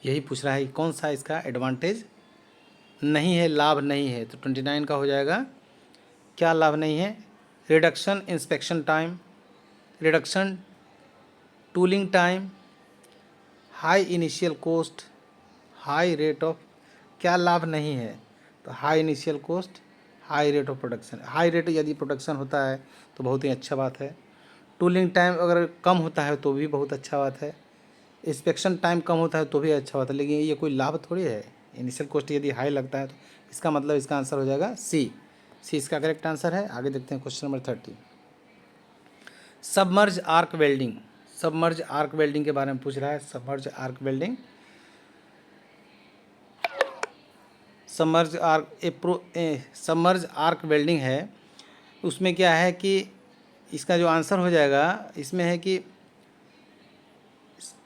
यही पूछ रहा है। कौन सा इसका एडवांटेज नहीं है, लाभ नहीं है। तो 29 का हो जाएगा क्या लाभ नहीं है। Reduction inspection time, reduction tooling time, high initial cost, high rate of, क्या लाभ नहीं है। तो high initial cost, high rate of production. High rate यदि प्रोडक्शन होता है तो बहुत ही अच्छा बात है। टूलिंग टाइम अगर कम होता है तो भी बहुत अच्छा बात है। इंस्पेक्शन टाइम कम होता है तो भी अच्छा बात है, लेकिन ये कोई लाभ थोड़ी है। इनिशियल कॉस्ट यदि हाई लगता है तो इसका मतलब इसका आंसर हो जाएगा सी। सी इसका करेक्ट आंसर है। आगे देखते हैं question number 30। Submerge arc welding, submerge arc welding के बारे में पूछ रहा है। Submerge arc welding, submerge arc welding है, उसमें क्या है कि इसका जो आंसर हो जाएगा इसमें है कि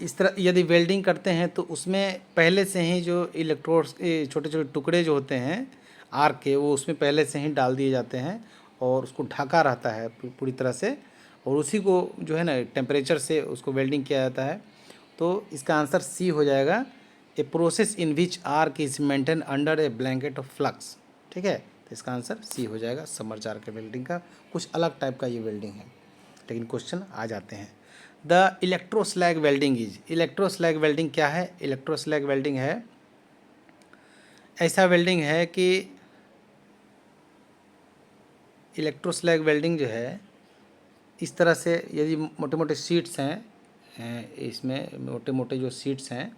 इस तरह यदि वेल्डिंग करते हैं तो उसमें पहले से ही जो इलेक्ट्रोड्स छोटे छोटे टुकड़े जो होते हैं आर्क के, वो उसमें पहले से ही डाल दिए जाते हैं और उसको ढका रहता है पूरी तरह से, और उसी को जो है ना टेम्परेचर से उसको वेल्डिंग किया जाता है। तो इसका आंसर सी हो जाएगा। A process in which arc is maintain under A blanket of flux, ठीक है। तो इसका आंसर सी हो जाएगा। सबमर्ज आर्क वेल्डिंग का कुछ अलग टाइप का ये वेल्डिंग है, लेकिन क्वेश्चन आ जाते हैं। द इलेक्ट्रोस्लैग वेल्डिंग इज, इलेक्ट्रोस्लैग वेल्डिंग क्या है। इलेक्ट्रोस्लैग वेल्डिंग है ऐसा वेल्डिंग है कि इलेक्ट्रोस्लैग वेल्डिंग जो है इस तरह से, यदि मोटे मोटे शीट्स हैं इसमें मोटे मोटे जो शीट्स हैं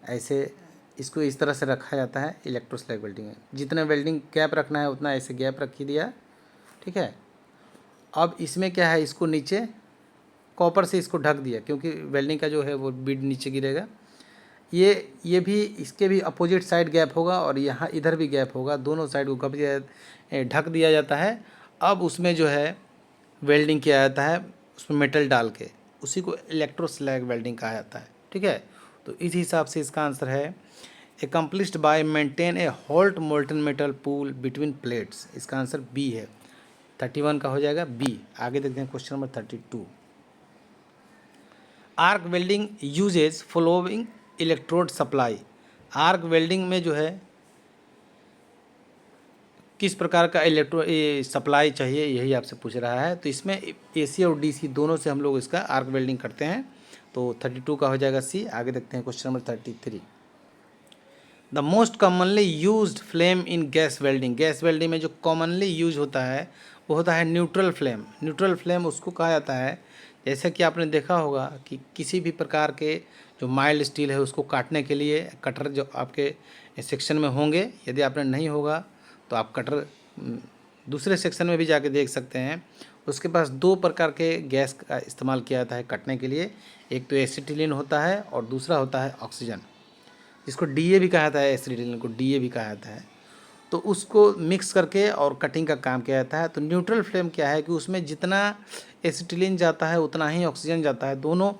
ऐसे, इसको इस तरह से रखा जाता है। इलेक्ट्रोस्लैग वेल्डिंग है, जितने वेल्डिंग गैप रखना है उतना ऐसे गैप रख ही दिया, ठीक है। अब इसमें क्या है, इसको नीचे कॉपर से इसको ढक दिया, क्योंकि वेल्डिंग का जो है वो बीड नीचे गिरेगा। ये भी, इसके भी अपोजिट साइड गैप होगा और यहाँ इधर भी गैप होगा, दोनों साइड को ढक दिया जाता है। अब उसमें जो है वेल्डिंग किया जाता है, उसमें मेटल डाल के, उसी को इलेक्ट्रोस्लैग वेल्डिंग कहा जाता है, ठीक है। तो इस हिसाब से इसका आंसर है accomplished by maintain a hot molten metal pool between plates, इसका आंसर बी है। 31 का हो जाएगा बी। आगे देखते हैं question number 32। Arc welding uses following electrode supply. Arc welding में जो है किस प्रकार का सप्लाई चाहिए, यही आपसे पूछ रहा है। तो इसमें AC और DC दोनों से हम लोग इसका आर्क वेल्डिंग करते हैं। तो 32 का हो जाएगा सी। आगे देखते हैं question number 33। The most commonly used flame in gas welding, gas welding में जो कॉमनली यूज होता है वो होता है न्यूट्रल फ्लेम। न्यूट्रल फ्लेम उसको कहा जाता है, जैसे कि आपने देखा होगा कि किसी भी प्रकार के जो माइल्ड स्टील है उसको काटने के लिए कटर जो आपके इस सेक्शन में होंगे। यदि आपने नहीं होगा तो आप कटर दूसरे सेक्शन में भी जाके देख सकते हैं। उसके पास 2 प्रकार के गैस का इस्तेमाल किया जाता है कटने के लिए। एक तो एसिटिलीन होता है और दूसरा होता है ऑक्सीजन, जिसको डीए भी कहा जाता है, एसिटिलीन को डीए भी कहा जाता है। तो उसको मिक्स करके और कटिंग का काम किया जाता है। तो न्यूट्रल फ्लेम क्या है कि उसमें जितना एसिटिलीन जाता है उतना ही ऑक्सीजन जाता है, दोनों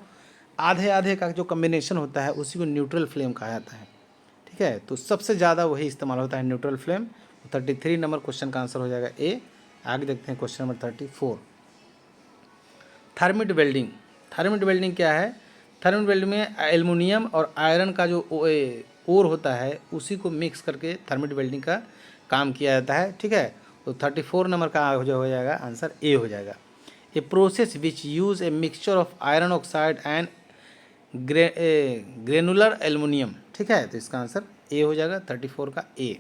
आधे आधे का जो कम्बिनेशन होता है उसी को न्यूट्रल फ्लेम कहा जाता है। ठीक है, तो सबसे ज़्यादा वही इस्तेमाल होता है न्यूट्रल फ्लेम। 33 नंबर क्वेश्चन का आंसर हो जाएगा ए। आगे देखते हैं question number 34, thermit welding. Thermit welding क्या है? थर्मिट वेल्डिंग में एल्युमिनियम और आयरन का जो ओर होता है उसी को मिक्स करके थर्मिट वेल्डिंग का काम किया जाता है। ठीक है, तो 34 नंबर का हो जाएगा आंसर ए हो जाएगा। A process which use a mixture of iron oxide and granular aluminium. ठीक है, तो इसका आंसर ए हो जाएगा 34 का ए।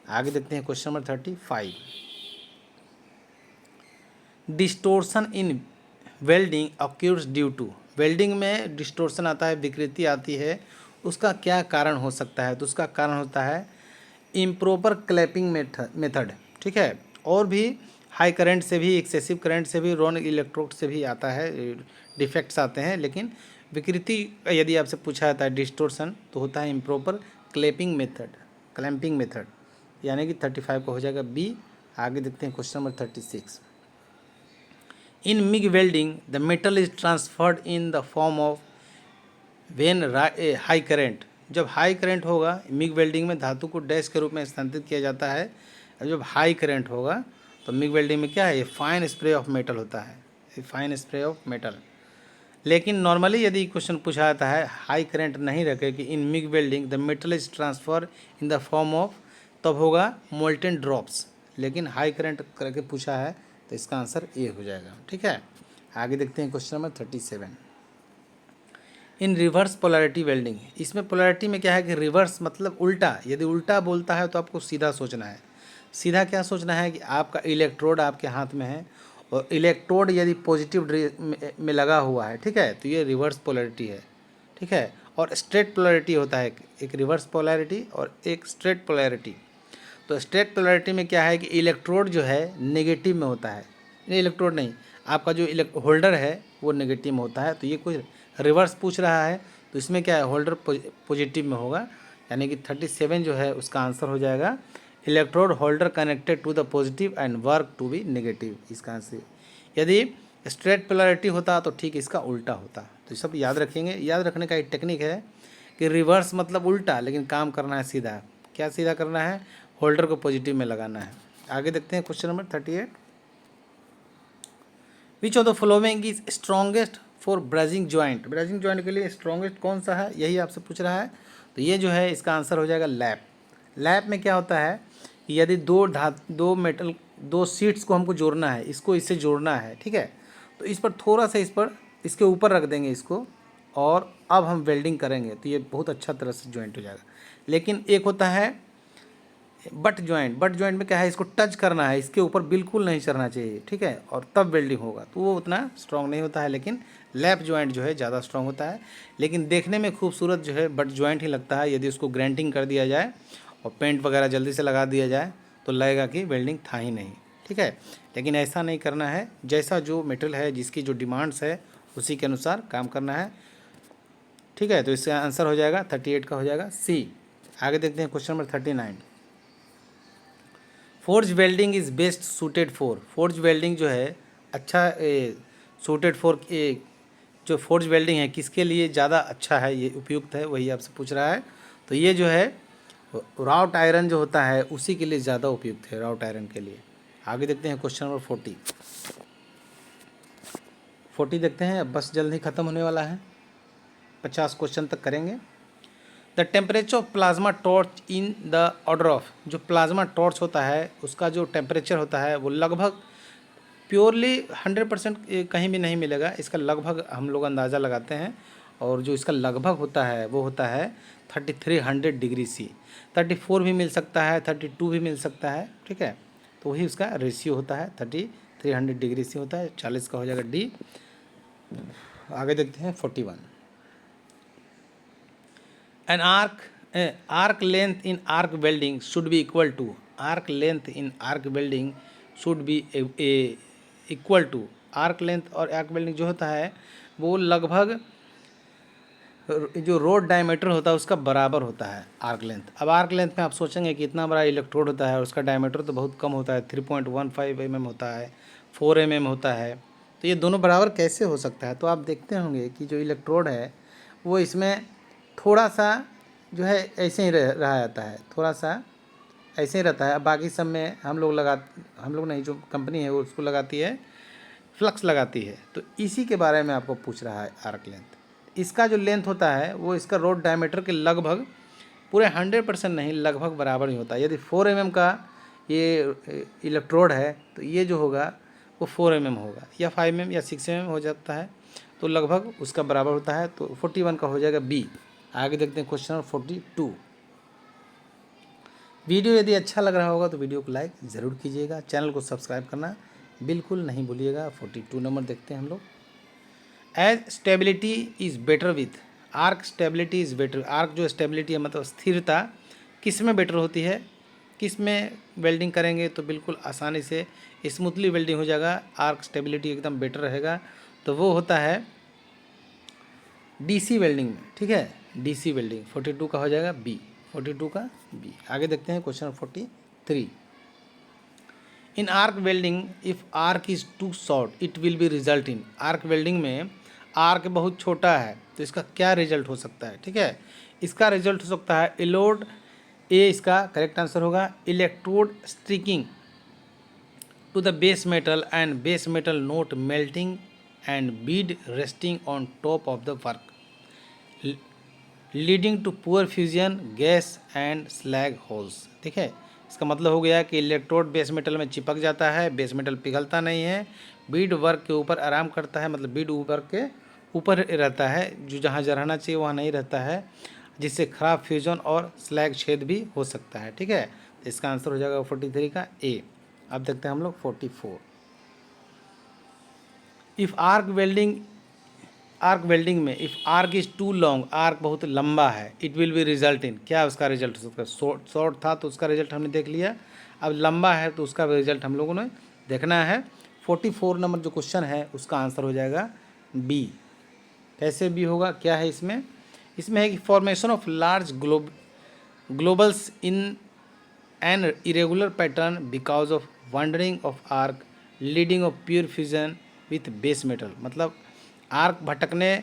आगे देखते हैं question number 35, distortion in welding occurs due to. Welding में डिस्टोर्शन आता है, विकृति आती है, उसका क्या कारण हो सकता है? तो उसका कारण होता है इम्प्रॉपर क्लैपिंग मेथड। ठीक है, और भी हाई करंट से भी, एक्सेसिव करंट से भी, रॉन्ग इलेक्ट्रोड से भी आता है, डिफेक्ट्स आते हैं। लेकिन विकृति यदि आपसे पूछा जाता है डिस्टोर्शन तो होता है इम्प्रॉपर क्लैंपिंग मेथड, यानी कि 35 को हो जाएगा बी। आगे देखते हैं question number 36, in MIG welding the metal is transferred in the form of when high current. जब हाई करंट होगा मिग वेल्डिंग में धातु को डैश के रूप में स्थानांतरित किया जाता है। और जब हाई करंट होगा तो मिग वेल्डिंग में क्या है, ये फाइन स्प्रे ऑफ मेटल होता है, ये फाइन स्प्रे ऑफ मेटल। लेकिन नॉर्मली यदि क्वेश्चन पूछा जाता है हाई करंट नहीं रखे कि in MIG welding the metal is transfer in the form of, तब होगा मोल्टेन ड्रॉप्स। लेकिन हाई करंट करके पूछा है तो इसका आंसर ए हो जाएगा। ठीक है, आगे देखते हैं क्वेश्चन नंबर 37, इन रिवर्स पोलैरिटी वेल्डिंग। इसमें पोलैरिटी में क्या है कि रिवर्स मतलब उल्टा। यदि उल्टा बोलता है तो आपको सीधा सोचना है। सीधा क्या सोचना है कि आपका इलेक्ट्रोड आपके हाथ में है और इलेक्ट्रोड यदि पॉजिटिव में लगा हुआ है, ठीक है, तो ये रिवर्स पोलैरिटी है। ठीक है, और स्ट्रेट पोलैरिटी होता है, एक रिवर्स पोलैरिटी और एक स्ट्रेट पोलैरिटी। तो स्ट्रेट पोलैरिटी में क्या है कि इलेक्ट्रोड जो है नेगेटिव में होता है, नहीं इलेक्ट्रोड नहीं, आपका जो होल्डर है वो नेगेटिव में होता है। तो ये कुछ रिवर्स पूछ रहा है तो इसमें क्या है, होल्डर पॉजिटिव में होगा, यानी कि 37 जो है उसका आंसर हो जाएगा electrode holder connected to the positive and work to be negative. इसका आंसर यदि स्ट्रेट पोलैरिटी होता तो ठीक इसका उल्टा होता। तो सब याद रखेंगे। याद रखने का एक टेक्निक है कि रिवर्स मतलब उल्टा, लेकिन काम करना है सीधा। क्या सीधा करना है, होल्डर को पॉजिटिव में लगाना है। आगे देखते हैं question number 38, which of the following is strongest for brazing joint. Brazing joint के लिए स्ट्रॉन्गेस्ट कौन सा है, यही आपसे पूछ रहा है। तो ये जो है इसका आंसर हो जाएगा लैप। लैप में क्या होता है कि यदि दो सीट्स को हमको जोड़ना है, इसको इससे जोड़ना है, ठीक है, तो इस पर थोड़ा सा इसके ऊपर रख देंगे इसको, और अब हम वेल्डिंग करेंगे तो ये बहुत अच्छा तरह से जॉइंट हो जाएगा। लेकिन एक होता है बट जॉइंट में क्या है, इसको टच करना है, इसके ऊपर बिल्कुल नहीं चढ़ना चाहिए, ठीक है, और तब वेल्डिंग होगा, तो वो उतना स्ट्रॉन्ग नहीं होता है। लेकिन लैप जॉइंट जो है ज़्यादा स्ट्रॉन्ग होता है। लेकिन देखने में खूबसूरत जो है बट जॉइंट ही लगता है। यदि उसको ग्राइंडिंग कर दिया जाए और पेंट वगैरह जल्दी से लगा दिया जाए तो लगेगा कि वेल्डिंग था ही नहीं। ठीक है, लेकिन ऐसा नहीं करना है, जैसा जो मेटेरियल है, जिसकी जो डिमांड्स है उसी के अनुसार काम करना है। ठीक है, तो इसका आंसर हो जाएगा 38 का हो जाएगा सी। आगे देखते हैं question number 39, forge welding is best suited for. Forge welding जो है अच्छा सूटेड फॉर, जो फोर्ज वेल्डिंग है किसके लिए ज़्यादा अच्छा है, ये उपयुक्त है, वही आपसे पूछ रहा है। तो ये जो है राउट आयरन जो होता है उसी के लिए ज़्यादा उपयुक्त है, राउट आयरन के लिए। आगे देखते हैं क्वेश्चन नंबर 40 देखते हैं। अब बस जल्द ही ख़त्म होने वाला है, 50 क्वेश्चन तक करेंगे। The temperature of plasma torch in the order of. जो प्लाज्मा टॉर्च होता है उसका जो टेम्परेचर होता है वो लगभग प्योरली 100% कहीं भी नहीं मिलेगा, इसका लगभग हम लोग अंदाज़ा लगाते हैं। और जो इसका लगभग होता है वो होता है 3300 डिग्री सी। 34 भी मिल सकता है, 32 भी मिल सकता है, ठीक है, तो वही उसका रेशियो होता है, 3300 डिग्री सी होता है। 40 का हो जाएगा डी। आगे देखते हैं 41, an arc arc length in arc welding should be equal to, arc length in arc welding should be equal to, arc length और आर्क वेल्डिंग जो होता है वो लगभग जो रोड डायमीटर होता है उसका बराबर होता है आर्क लेंथ। अब आर्क लेंथ में आप सोचेंगे कि इतना बड़ा इलेक्ट्रोड होता है और उसका डायमीटर तो बहुत कम होता है, 3.15 mm होता है, 4 mm होता है, तो ये दोनों बराबर कैसे हो सकता है? तो आप देखते होंगे कि जो इलेक्ट्रोड है वो इसमें थोड़ा सा जो है ऐसे ही रहा जाता है, थोड़ा सा ऐसे ही रहता है। अब बाकी सब में हम लोग नहीं, जो कंपनी है वो उसको लगाती है, फ्लक्स लगाती है। तो इसी के बारे में आपको पूछ रहा है आर्क लेंथ। इसका जो लेंथ होता है वो इसका रोड डायमीटर के लगभग पूरे 100% नहीं, लगभग बराबर ही होता है। यदि 4 mm का ये इलेक्ट्रोड है तो ये जो होगा वो 4 mm होगा, या 5 mm या 6 mm हो जाता है, तो लगभग उसका बराबर होता है। तो 41 का हो जाएगा बी। आगे देखते हैं क्वेश्चन नंबर 42। वीडियो यदि अच्छा लग रहा होगा तो वीडियो को लाइक ज़रूर कीजिएगा, चैनल को सब्सक्राइब करना बिल्कुल नहीं भूलिएगा। 42 नंबर देखते हैं हम लोग। As stability is better with, arc stability is better, arc जो स्टेबिलिटी है मतलब स्थिरता किस में बेटर होती है, किस में वेल्डिंग करेंगे तो बिल्कुल आसानी से स्मूथली वेल्डिंग हो जाएगा, आर्क स्टेबिलिटी एकदम बेटर रहेगा, तो वो होता है डीसी वेल्डिंग में। ठीक है, डीसी वेल्डिंग 42 का हो जाएगा बी, 42 का बी। आगे देखते हैं question 43। In arc welding if arc is too short it will be result in, arc welding में आर्क बहुत छोटा है तो इसका क्या रिजल्ट हो सकता है? ठीक है, इसका रिजल्ट हो सकता है इलोड, ए इसका करेक्ट आंसर होगा, electrode striking to the base metal and base metal not melting and bead resting on top of the work leading to poor fusion gas and slag holes. ठीक है, इसका मतलब हो गया कि इलेक्ट्रोड बेस मेटल में चिपक जाता है, बेस मेटल पिघलता नहीं है, बीड वर्क के ऊपर आराम करता है, मतलब बीड वर्क के ऊपर रहता है, जो जहाँ रहना चाहिए वहाँ नहीं रहता है, जिससे खराब फ्यूजन और स्लैग छेद भी हो सकता है। ठीक है, तो इसका आंसर हो जाएगा 43 का ए। अब देखते हैं हम लोग 44। इफ़ आर्क वेल्डिंग में if arc is too long, arc बहुत लंबा है, it will be result in, क्या उसका रिजल्ट हो सकता है? शॉर्ट था तो उसका रिजल्ट हमने देख लिया, अब लंबा है तो उसका रिजल्ट हम लोगों ने देखना है। 44 नंबर जो क्वेश्चन है उसका आंसर हो जाएगा बी। कैसे बी होगा, क्या है इसमें? इसमें है कि formation of large Global's in an irregular pattern because of wondering of arc leading of pure fusion with base metal, मतलब आर्क भटकने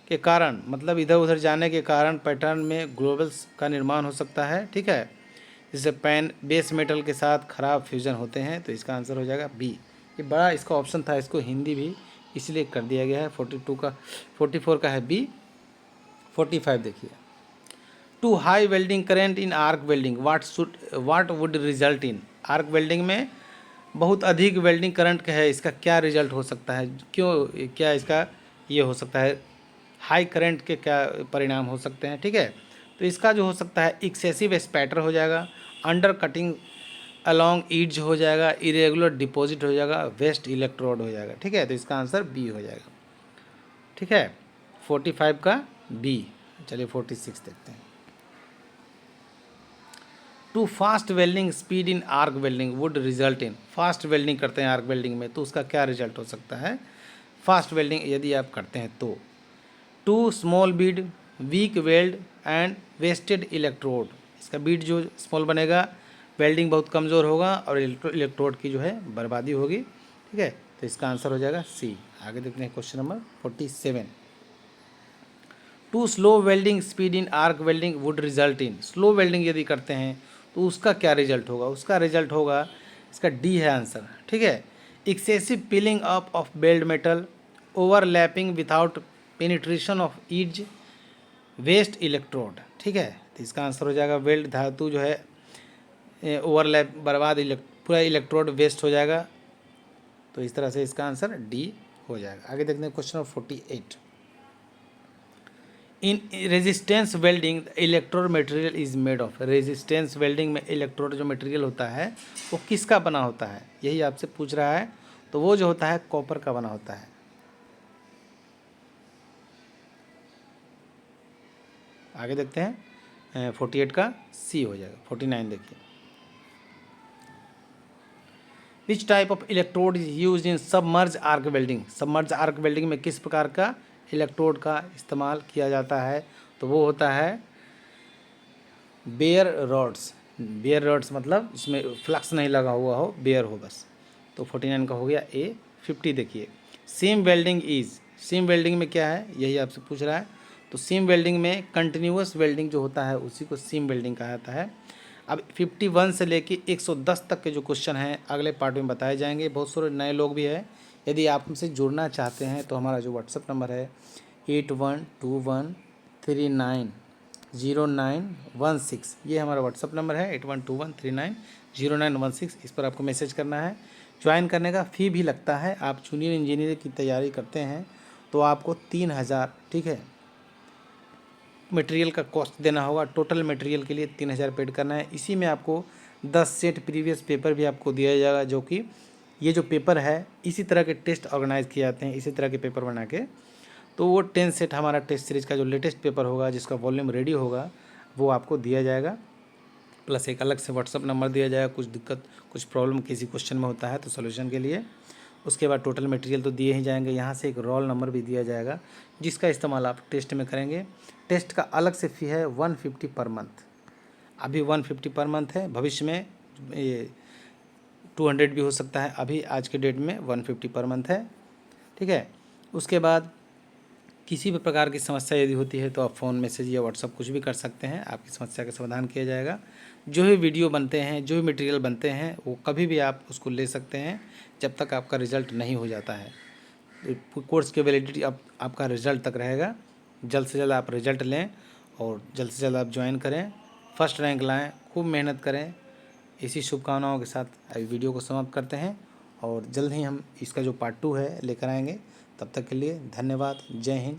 के कारण, मतलब इधर उधर जाने के कारण पैटर्न में ग्लोबल्स का निर्माण हो सकता है। ठीक है, जिससे बेस मेटल के साथ खराब फ्यूजन होते हैं, तो इसका आंसर हो जाएगा बी। ये बड़ा इसका ऑप्शन था, इसको हिंदी भी इसलिए कर दिया गया है। 42 का 44 का है बी। 45 देखिए, too high welding current in arc welding what would result in, arc welding में बहुत अधिक वेल्डिंग करंट है, इसका क्या रिजल्ट हो सकता है? क्यों, क्या इसका ये हो सकता है, हाई करंट के क्या परिणाम हो सकते हैं? ठीक है, तो इसका जो हो सकता है एक्सेसिव स्पैटर हो जाएगा, अंडर कटिंग अलॉन्ग ईड्ज हो जाएगा, इरेगुलर डिपॉजिट हो जाएगा, वेस्ट इलेक्ट्रोड हो जाएगा। ठीक है, तो इसका आंसर बी हो जाएगा। ठीक है, 45 का बी। चलिए 46 देखते हैं। Too fast welding speed in arc welding would result in, fast welding करते हैं आर्क वेल्डिंग में तो उसका क्या रिजल्ट हो सकता है? फास्ट वेल्डिंग यदि आप करते हैं तो too small bead weak weld and wasted electrode, इसका बीड जो स्मॉल बनेगा, वेल्डिंग बहुत कमज़ोर होगा और इलेक्ट्रोड की जो है बर्बादी होगी। ठीक है, तो इसका आंसर हो जाएगा सी। आगे देखते हैं question number 47। Too slow welding speed in arc welding would result in, slow welding यदि करते हैं तो उसका क्या रिजल्ट होगा? उसका रिजल्ट होगा, इसका डी है आंसर। ठीक है, excessive peeling up of weld metal, overlapping without penetration of edges, waste electrode. ठीक है, तो इसका आंसर हो जाएगा वेल्ड धातु जो है ओवरलैप बर्बाद पूरा इलेक्ट्रोड वेस्ट हो जाएगा, तो इस तरह से इसका आंसर डी हो जाएगा। आगे देखते हैं question number 48। In resistance welding electrode material is made of, resistance welding में इलेक्ट्रोड जो मटेरियल होता है वो किसका बना होता है, यही आपसे पूछ रहा है, तो वो जो होता है कॉपर का बना होता है। आगे देखते हैं 48 का सी हो जाएगा। 49 देखिए, which type of electrode is use in submerge arc welding. Submerge arc welding में किस प्रकार का इलेक्ट्रोड का इस्तेमाल किया जाता है, तो वो होता है बेयर रॉड्स। बेयर रॉड्स मतलब इसमें फ्लक्स नहीं लगा हुआ हो, बेयर हो बस। तो 49 का हो गया ए। 50 देखिए, seam welding is, seam welding में क्या है यही आपसे पूछ रहा है। तो सीम वेल्डिंग में कंटिन्यूअस वेल्डिंग जो होता है उसी को सीम वेल्डिंग कहा जाता है। अब 51 से लेके 110 तक के जो क्वेश्चन हैं अगले पार्ट में बताए जाएंगे। बहुत सारे नए लोग भी हैं, यदि आप हमसे जुड़ना चाहते हैं तो हमारा जो व्हाट्सअप नंबर है 8121390916, ये हमारा व्हाट्सअप नंबर है 8121390916। इस पर आपको मैसेज करना है। ज्वाइन करने का फ़ी भी लगता है। आप जूनियर इंजीनियर की तैयारी करते हैं तो आपको 3000, ठीक है, मटेरियल का कॉस्ट देना होगा। टोटल मटेरियल के लिए 3000 पेड करना है। इसी में आपको 10 सेट प्रीवियस पेपर भी आपको दिया जाएगा, जो कि ये जो पेपर है इसी तरह के टेस्ट ऑर्गेनाइज किए जाते हैं, इसी तरह के पेपर बना के। तो वो 10 सेट हमारा टेस्ट सीरीज़ का जो लेटेस्ट पेपर होगा, जिसका वॉल्यूम रेडी होगा, वो आपको दिया जाएगा। प्लस एक अलग से व्हाट्सअप नंबर दिया जाएगा। कुछ दिक्कत, कुछ प्रॉब्लम किसी क्वेश्चन में होता है तो सॉल्यूशन के लिए। उसके बाद टोटल मटेरियल तो दिए ही जाएंगे, यहाँ से एक रोल नंबर भी दिया जाएगा जिसका इस्तेमाल आप टेस्ट में करेंगे। टेस्ट का अलग से फ़ी है 150 पर मंथ। अभी 150 पर मंथ है, भविष्य में ये 200 भी हो सकता है। अभी आज के डेट में 150 पर मंथ है, ठीक है। उसके बाद किसी भी प्रकार की समस्या यदि होती है तो आप फ़ोन, मैसेज या व्हाट्सअप कुछ भी कर सकते हैं, आपकी समस्या का समाधान किया जाएगा। जो भी वीडियो बनते हैं, जो भी मटेरियल बनते हैं, वो कभी भी आप उसको ले सकते हैं जब तक आपका रिज़ल्ट नहीं हो जाता है। कोर्स की वैलिडिटी आपका रिज़ल्ट तक रहेगा। जल्द से जल्द आप रिज़ल्ट लें और जल्द से जल्द आप ज्वाइन करें, फर्स्ट रैंक लाएँ, खूब मेहनत करें। इसी शुभकामनाओं के साथ अभी वीडियो को समाप्त करते हैं और जल्द ही हम इसका जो पार्ट 2 है लेकर आएंगे। तब तक के लिए धन्यवाद। जय हिंद।